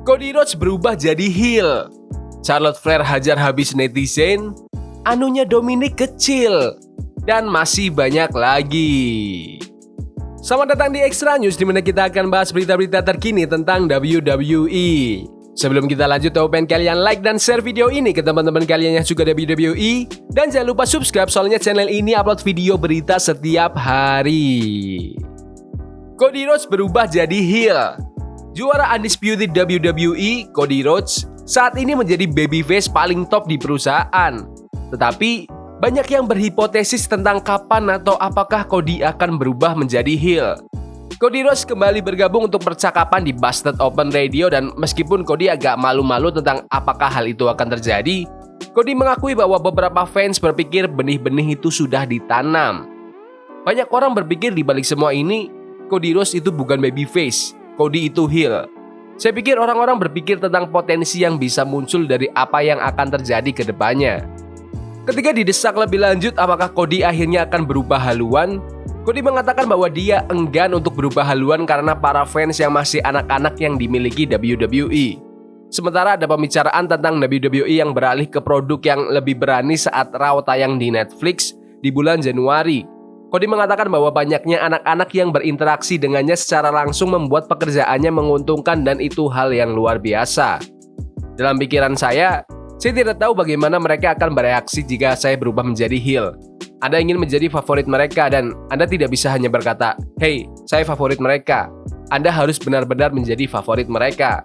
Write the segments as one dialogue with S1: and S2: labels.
S1: Cody Rhodes berubah jadi heel. Charlotte Flair hajar habis netizen. Anunya Dominic kecil. Dan masih banyak lagi. Selamat datang di Extra News, di mana kita akan bahas berita-berita terkini tentang WWE. Sebelum kita lanjut, aku pengen kalian like dan share video ini ke teman-teman kalian yang suka WWE. Dan jangan lupa subscribe, soalnya channel ini upload video berita setiap hari. Cody Rhodes berubah jadi heel. Juara undisputed WWE, Cody Rhodes, saat ini menjadi babyface paling top di perusahaan. Tetapi, banyak yang berhipotesis tentang kapan atau apakah Cody akan berubah menjadi heel. Cody Rhodes kembali bergabung untuk percakapan di Busted Open Radio, dan meskipun Cody agak malu-malu tentang apakah hal itu akan terjadi, Cody mengakui bahwa beberapa fans berpikir benih-benih itu sudah ditanam. Banyak orang berpikir di balik semua ini, Cody Rhodes itu bukan babyface, Cody itu heel. Saya pikir orang-orang berpikir tentang potensi yang bisa muncul dari apa yang akan terjadi ke depannya. Ketika didesak lebih lanjut apakah Cody akhirnya akan berubah haluan, Cody mengatakan bahwa dia enggan untuk berubah haluan karena para fans yang masih anak-anak yang dimiliki WWE. Sementara ada pembicaraan tentang WWE yang beralih ke produk yang lebih berani saat Raw tayang di Netflix di bulan Januari. Cody mengatakan bahwa banyaknya anak-anak yang berinteraksi dengannya secara langsung membuat pekerjaannya menguntungkan, dan itu hal yang luar biasa. Dalam pikiran saya tidak tahu bagaimana mereka akan bereaksi jika saya berubah menjadi heel. Anda ingin menjadi favorit mereka dan Anda tidak bisa hanya berkata, "Hey, saya favorit mereka." Anda harus benar-benar menjadi favorit mereka.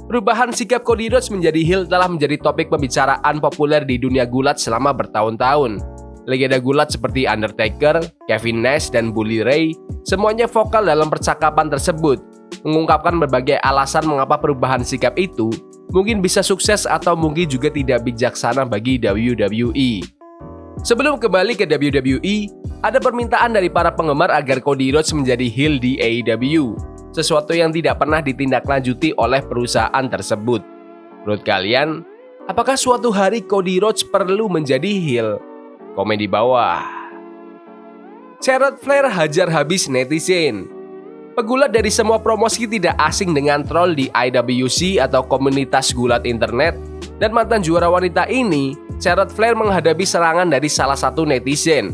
S1: Perubahan sikap Cody Rhodes menjadi heel telah menjadi topik pembicaraan populer di dunia gulat selama bertahun-tahun. Legenda gulat seperti Undertaker, Kevin Nash, dan Bully Ray semuanya vokal dalam percakapan tersebut, mengungkapkan berbagai alasan mengapa perubahan sikap itu mungkin bisa sukses atau mungkin juga tidak bijaksana bagi WWE. Sebelum kembali ke WWE, ada permintaan dari para penggemar agar Cody Rhodes menjadi heel di AEW, sesuatu yang tidak pernah ditindaklanjuti oleh perusahaan tersebut. Menurut kalian, apakah suatu hari Cody Rhodes perlu menjadi heel? Komen di bawah. Charlotte Flair hajar habis netizen. Pegulat dari semua promosi tidak asing dengan troll di IWC atau komunitas gulat internet, dan mantan juara wanita ini, Charlotte Flair menghadapi serangan dari salah satu netizen.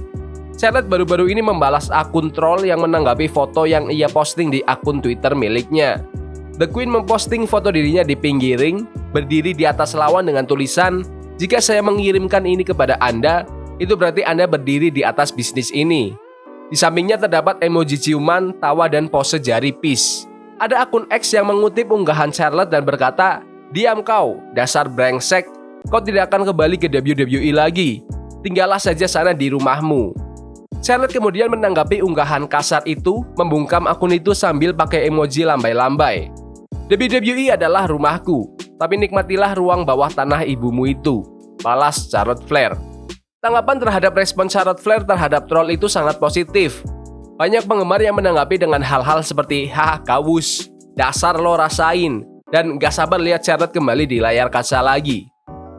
S1: Charlotte baru-baru ini membalas akun troll yang menanggapi foto yang ia posting di akun Twitter miliknya. The Queen memposting foto dirinya di pinggir ring, berdiri di atas lawan dengan tulisan, "Jika saya mengirimkan ini kepada Anda, itu berarti Anda berdiri di atas bisnis ini." Di sampingnya terdapat emoji ciuman, tawa, dan pose jari peace. Ada akun X yang mengutip unggahan Charlotte dan berkata, "Diam kau, dasar brengsek. Kau tidak akan kembali ke WWE lagi. Tinggallah saja sana di rumahmu." Charlotte kemudian menanggapi unggahan kasar itu, membungkam akun itu sambil pakai emoji lambai-lambai. "WWE adalah rumahku, tapi nikmatilah ruang bawah tanah ibumu itu," balas Charlotte Flair. Tanggapan terhadap respon Charlotte Flair terhadap troll itu sangat positif. Banyak penggemar yang menanggapi dengan hal-hal seperti, "Haha, kawus, dasar lo rasain," dan gak sabar lihat Charlotte kembali di layar kaca lagi.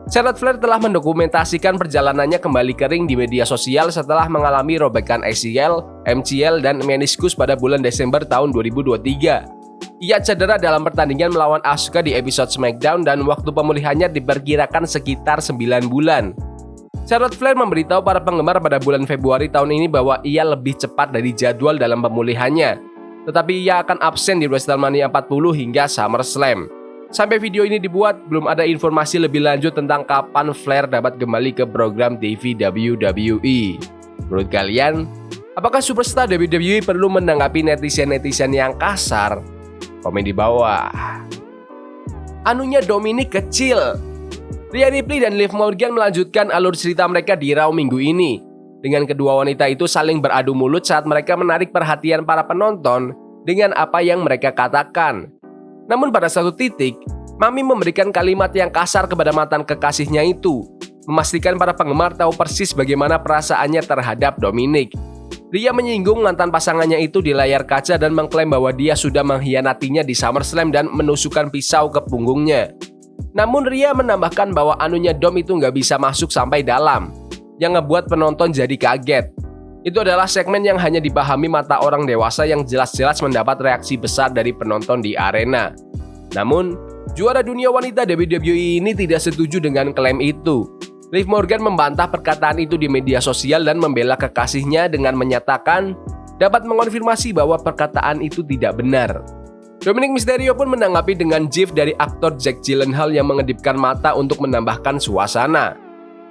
S1: Charlotte Flair telah mendokumentasikan perjalanannya kembali ke ring di media sosial setelah mengalami robekan ACL, MCL, dan meniskus pada bulan Desember tahun 2023. Ia cedera dalam pertandingan melawan Asuka di episode SmackDown, dan waktu pemulihannya diperkirakan sekitar 9 bulan. Charlotte Flair memberitahu para penggemar pada bulan Februari tahun ini bahwa ia lebih cepat dari jadwal dalam pemulihannya. Tetapi ia akan absen di WrestleMania 40 hingga SummerSlam. Sampai video ini dibuat, belum ada informasi lebih lanjut tentang kapan Flair dapat kembali ke program TV WWE. Menurut kalian, apakah superstar WWE perlu menanggapi netizen-netizen yang kasar? Komen di bawah. Anunya Dominic kecil. Rhea Ripley dan Liv Morgan melanjutkan alur cerita mereka di Raw minggu ini, dengan kedua wanita itu saling beradu mulut saat mereka menarik perhatian para penonton dengan apa yang mereka katakan. Namun pada satu titik, Mami memberikan kalimat yang kasar kepada mantan kekasihnya itu, memastikan para penggemar tahu persis bagaimana perasaannya terhadap Dominic. Rhea menyinggung mantan pasangannya itu di layar kaca dan mengklaim bahwa dia sudah mengkhianatinya di SummerSlam dan menusukkan pisau ke punggungnya. Namun Rhea menambahkan bahwa anunya Dom itu nggak bisa masuk sampai dalam, yang ngebuat penonton jadi kaget. Itu adalah segmen yang hanya dipahami mata orang dewasa yang jelas-jelas mendapat reaksi besar dari penonton di arena. Namun, Juara dunia wanita WWE ini tidak setuju dengan klaim itu. Liv Morgan membantah perkataan itu di media sosial dan membela kekasihnya dengan menyatakan dapat mengonfirmasi bahwa perkataan itu tidak benar. Dominic Mysterio pun menanggapi dengan gif dari aktor Jake Gyllenhaal yang mengedipkan mata untuk menambahkan suasana.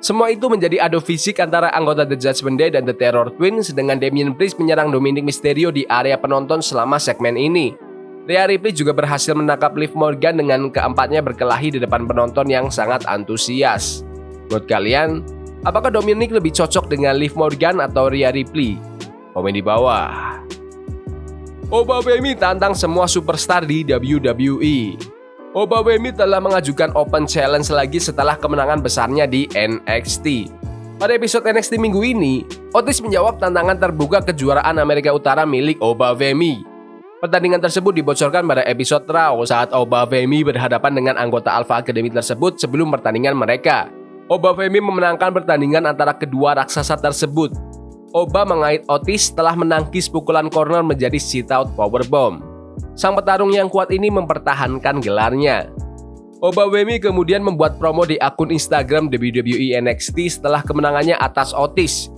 S1: Semua itu menjadi adu fisik antara anggota The Judgment Day dan The Terror Twins dengan Damian Priest menyerang Dominic Mysterio di area penonton selama segmen ini. Rhea Ripley juga berhasil menangkap Liv Morgan dengan keempatnya berkelahi di depan penonton yang sangat antusias. Menurut kalian, apakah Dominic lebih cocok dengan Liv Morgan atau Rhea Ripley? Komen di bawah. Obafemi tantang semua superstar di WWE. Obafemi telah mengajukan Open Challenge lagi setelah kemenangan besarnya di NXT. Pada episode NXT minggu ini, Otis menjawab tantangan terbuka kejuaraan Amerika Utara milik Obafemi. Pertandingan tersebut dibocorkan pada episode Raw saat Obafemi berhadapan dengan anggota Alpha Academy tersebut sebelum pertandingan mereka. Obafemi memenangkan pertandingan antara kedua raksasa tersebut. Oba mengait Otis setelah menangkis pukulan corner menjadi sit-out powerbomb. Sang petarung yang kuat ini mempertahankan gelarnya. Obafemi kemudian membuat promo di akun Instagram WWE NXT setelah kemenangannya atas Otis.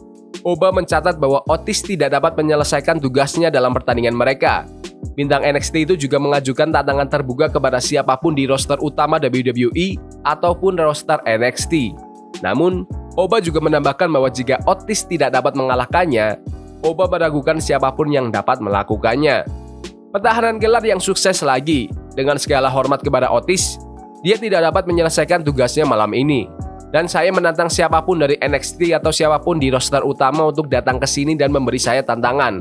S1: Oba mencatat bahwa Otis tidak dapat menyelesaikan tugasnya dalam pertandingan mereka. Bintang NXT itu juga mengajukan tantangan terbuka kepada siapapun di roster utama WWE ataupun roster NXT. Namun, Oba juga menambahkan bahwa jika Otis tidak dapat mengalahkannya, Oba meragukan siapapun yang dapat melakukannya. Pertahanan gelar yang sukses lagi. Dengan segala hormat kepada Otis, dia tidak dapat menyelesaikan tugasnya malam ini. Dan saya menantang siapapun dari NXT atau siapapun di roster utama untuk datang ke sini dan memberi saya tantangan.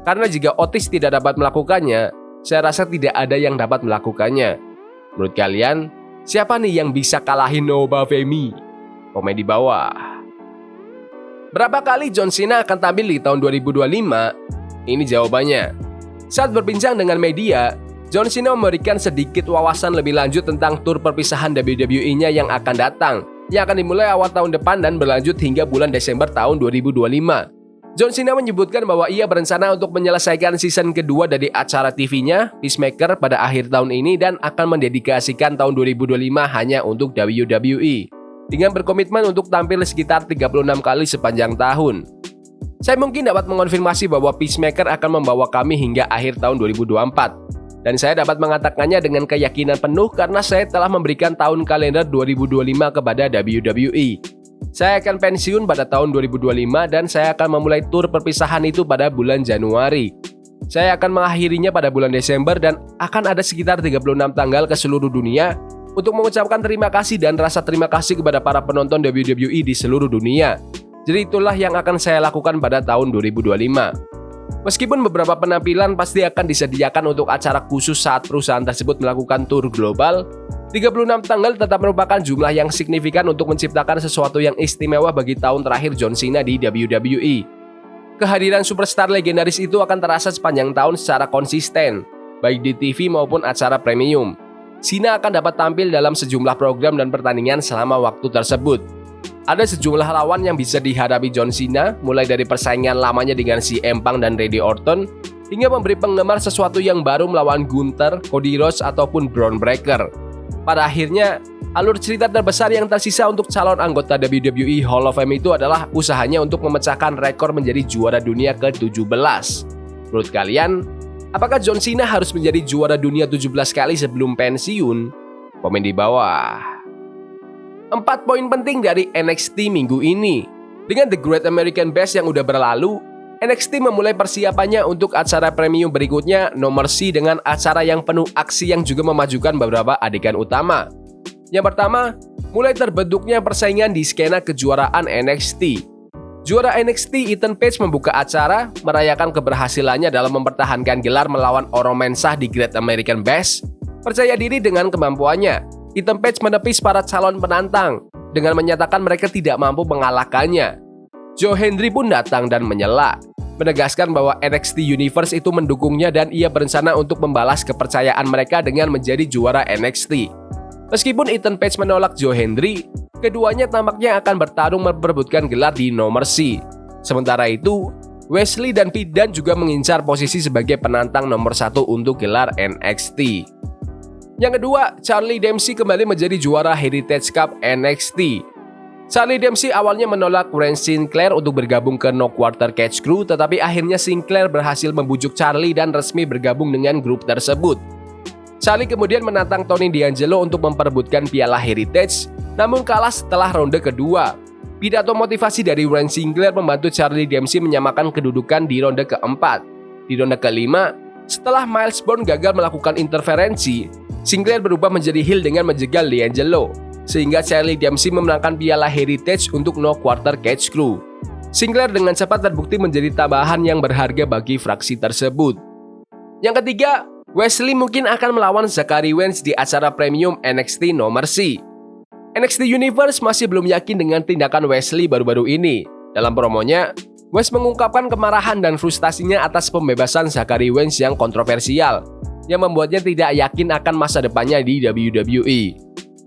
S1: Karena jika Otis tidak dapat melakukannya, saya rasa tidak ada yang dapat melakukannya. Menurut kalian, siapa nih yang bisa kalahin Obafemi? Komen di bawah. Berapa kali John Cena akan tampil di tahun 2025? Ini jawabannya. Saat berbincang dengan media, John Cena memberikan sedikit wawasan lebih lanjut tentang tur perpisahan WWE-nya yang akan datang, yang akan dimulai awal tahun depan dan berlanjut hingga bulan Desember tahun 2025. John Cena menyebutkan bahwa ia berencana untuk menyelesaikan season kedua dari acara TV-nya, Peacemaker, pada akhir tahun ini dan akan mendedikasikan tahun 2025 hanya untuk WWE, dengan berkomitmen untuk tampil sekitar 36 kali sepanjang tahun. Saya mungkin dapat mengonfirmasi bahwa Peacemaker akan membawa kami hingga akhir tahun 2024, dan saya dapat mengatakannya dengan keyakinan penuh karena saya telah memberikan tahun kalender 2025 kepada WWE. Saya akan pensiun pada tahun 2025 dan saya akan memulai tur perpisahan itu pada bulan Januari. Saya akan mengakhirinya pada bulan Desember dan akan ada sekitar 36 tanggal ke seluruh dunia untuk mengucapkan terima kasih dan rasa terima kasih kepada para penonton WWE di seluruh dunia. Jadi itulah yang akan saya lakukan pada tahun 2025. Meskipun beberapa penampilan pasti akan disediakan untuk acara khusus saat perusahaan tersebut melakukan tur global, 36 tanggal tetap merupakan jumlah yang signifikan untuk menciptakan sesuatu yang istimewa bagi tahun terakhir John Cena di WWE. Kehadiran superstar legendaris itu akan terasa sepanjang tahun secara konsisten, baik di TV maupun acara premium. Cena akan dapat tampil dalam sejumlah program dan pertandingan selama waktu tersebut. Ada sejumlah lawan yang bisa dihadapi John Cena, mulai dari persaingan lamanya dengan CM Punk dan Randy Orton, hingga memberi penggemar sesuatu yang baru melawan Gunther, Cody Rhodes, ataupun Bron Breakker. Pada akhirnya, alur cerita terbesar yang tersisa untuk calon anggota WWE Hall of Fame itu adalah usahanya untuk memecahkan rekor menjadi juara dunia ke-17. Menurut kalian, apakah John Cena harus menjadi juara dunia 17 kali sebelum pensiun? Komen di bawah. 4 poin penting dari NXT minggu ini. Dengan The Great American Bash yang udah berlalu, NXT memulai persiapannya untuk acara premium berikutnya, No Mercy, dengan acara yang penuh aksi yang juga memajukan beberapa adegan utama. Yang pertama, mulai terbentuknya persaingan di skena kejuaraan NXT. Juara NXT Ethan Page membuka acara, merayakan keberhasilannya dalam mempertahankan gelar melawan Oro Mensah di Great American Bash. Percaya diri dengan kemampuannya, Ethan Page menepis para calon penantang dengan menyatakan mereka tidak mampu mengalahkannya. Joe Hendry pun datang dan menyela, menegaskan bahwa NXT Universe itu mendukungnya dan ia berencana untuk membalas kepercayaan mereka dengan menjadi juara NXT. Meskipun Ethan Page menolak Joe Hendry, keduanya tampaknya akan bertarung memperebutkan gelar di No Mercy. Sementara itu, Wesley dan Pete Dunne juga mengincar posisi sebagai penantang nomor 1 untuk gelar NXT. Yang kedua, Charlie Dempsey kembali menjadi juara Heritage Cup NXT. Charlie Dempsey awalnya menolak Rance Sinclair untuk bergabung ke No Quarter Catch Crew, tetapi akhirnya Sinclair berhasil membujuk Charlie dan resmi bergabung dengan grup tersebut. Charlie kemudian menantang Tony D'Angelo untuk memperebutkan piala Heritage, namun kalah setelah ronde kedua. Pidato motivasi dari Rance Sinclair membantu Charlie Dempsey menyamakan kedudukan di ronde keempat. Di ronde kelima, setelah Miles Bourne gagal melakukan interferensi, Sinclair berubah menjadi heel dengan menjegal D'Angelo, sehingga Charlie Dempsey memenangkan piala Heritage untuk No Quarter Catch Crew. Sinclair dengan cepat terbukti menjadi tambahan yang berharga bagi fraksi tersebut. Yang ketiga, Wesley mungkin akan melawan Zachary Wentz di acara premium NXT No Mercy. NXT Universe masih belum yakin dengan tindakan Wesley baru-baru ini. Dalam promonya, Wentz mengungkapkan kemarahan dan frustasinya atas pembebasan Zachary Wentz yang kontroversial, yang membuatnya tidak yakin akan masa depannya di WWE.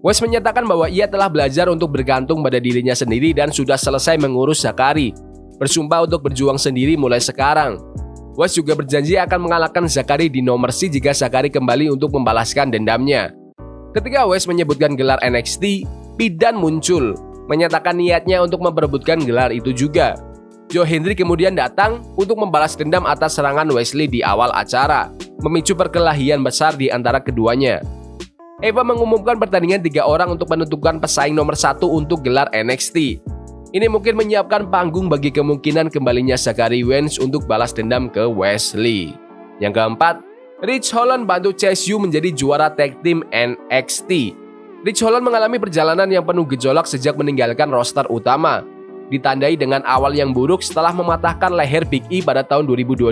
S1: Wentz menyatakan bahwa ia telah belajar untuk bergantung pada dirinya sendiri dan sudah selesai mengurus Zachary, bersumpah untuk berjuang sendiri mulai sekarang. Wentz juga berjanji akan mengalahkan Zachary di No Mercy jika Zachary kembali untuk membalaskan dendamnya. Ketika Wentz menyebutkan gelar NXT, Pete Dunne muncul, menyatakan niatnya untuk memperebutkan gelar itu juga. Joe Hendry kemudian datang untuk membalas dendam atas serangan Wesley di awal acara, memicu perkelahian besar di antara keduanya. Eva mengumumkan pertandingan 3 orang untuk menentukan pesaing nomor 1 untuk gelar NXT. Ini mungkin menyiapkan panggung bagi kemungkinan kembalinya Zachary Wentz untuk balas dendam ke Wesley. Yang keempat, Ridge Holland bantu Chase U menjadi juara tag team NXT. Ridge Holland mengalami perjalanan yang penuh gejolak sejak meninggalkan roster utama, ditandai dengan awal yang buruk setelah mematahkan leher Big E pada tahun 2022.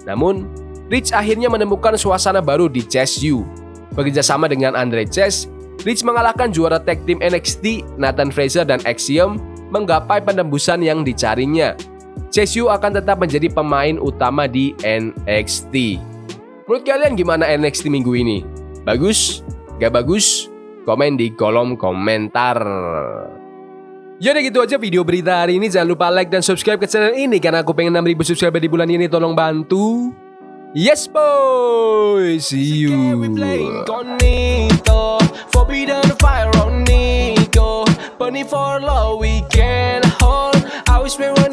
S1: Namun, Ridge akhirnya menemukan suasana baru di Chase U. Bekerja sama dengan Andre Chase, Ridge mengalahkan juara tag team NXT, Nathan Frazer dan Axiom, menggapai penembusan yang dicarinya. Chase U akan tetap menjadi pemain utama di NXT. Menurut kalian gimana NXT minggu ini? Bagus? Gak bagus? Komen di kolom komentar. Jadi gitu aja video berita hari ini. Jangan lupa like dan subscribe ke channel ini karena aku pengen 6.000 subscriber di bulan ini. Tolong bantu. Yes boy, see you. Forbidden fire on Nico, burning for love we can hold. I wish we were